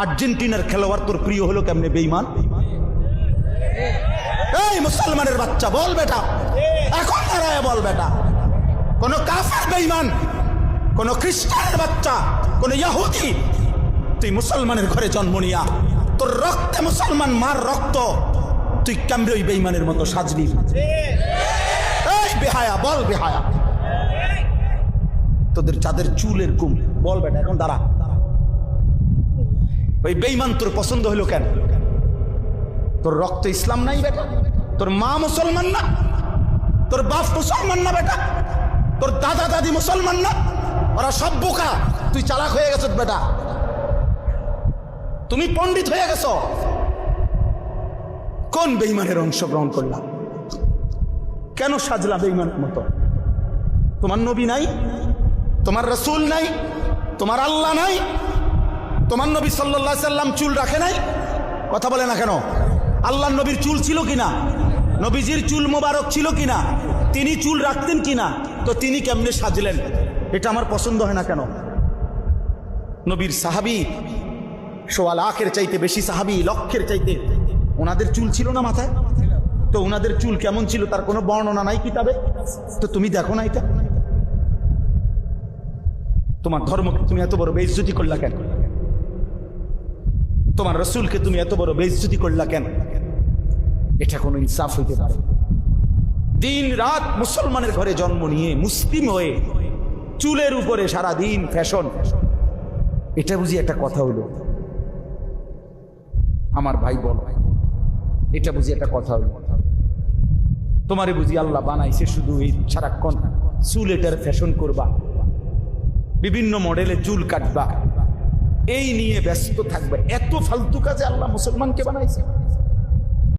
আর্জেন্টিনার খেলোয়াড় তোর প্রিয় হলো কেমনে বেঈমান? এই মুসলমানের বাচ্চা বল বেটা, এখন দাঁড়ায় বল বেটা, কোন কাফের বেঈমান, কোন খ্রিস্টানের বাচ্চা, কোন ইহুদি, তুই মুসলমানের ঘরে জন্ম নিয়া তোর রক্তে মুসলমান মার রক্ত, তুই কেমনে ওই বেঈমানের মতো সাজবি? এই বেহায়া বল, বেহায়া তোদের যাদের চুলের কুম, বল বেটা এখন দাঁড়া। ওই বেঈমান তোর পছন্দ হলো কেন? তোর রক্ত ইসলাম নাই বেটা, তোর মা মুসলমান না, তোর বাপ মুসলমান না বেটা, তোর দাদা দাদি মুসলমান না, ওরা সব বোকা, তুই চালাক হয়ে গেছ বেটা, তুমি পণ্ডিত হয়ে গেছ। কোন বেঈমানের অংশগ্রহণ করলাম? কেন সাজলা বেঈমানের মতো? তোমার নবী নাই, তোমার রাসূল নাই, তোমার আল্লাহ নাই, তোমার নবী সাল্লাল্লাহু আলাইহি সাল্লাম চুল রাখে নাই? কথা বলে না কেন? আল্লাহর নবীর চুল ছিল কিনা? নবীজির চুল মোবারক ছিল কিনা? তিনি চুল রাখতেন কিনা? তো তিনি কেমনে সাজলেন? এটা আমার পছন্দ হয় না কেন? নবীর সাহাবী সোয়া লাখের চাইতে বেশি সাহাবী, লক্ষের চাইতে, ওনাদের চুল ছিল না মাথায়? তো ওনাদের চুল কেমন ছিল তার কোনো বর্ণনা নাই কিতাবে? তো তুমি দেখো না এটা? তোমার ধর্মকে তুমি এত বড় বেইজ্জতি করলা কেন? তোমার রাসূলকে তুমি এত বড় বেইজ্জতি করলা কেন? এটা কোনো ইনসাফ হইতে পারে? দিন রাত মুসলমানের ঘরে জন্ম নিয়ে মুসলিম হয়ে চুলের উপরে সারা দিন ফ্যাশন, এটা বুঝি একটা কথা হইল? আমার ভাই বল, এটা বুঝি একটা কথা হইল? তোমারে বুঝি আল্লাহ বানাইছে শুধু এই সারাক্ষণ চুল এটার ফ্যাশন করবা, বিভিন্ন মডেলে চুল কাটবা, এই নিয়ে ব্যস্ত থাকবে? এত ফালতু কাজে আল্লাহ মুসলমানকে বানাইছে?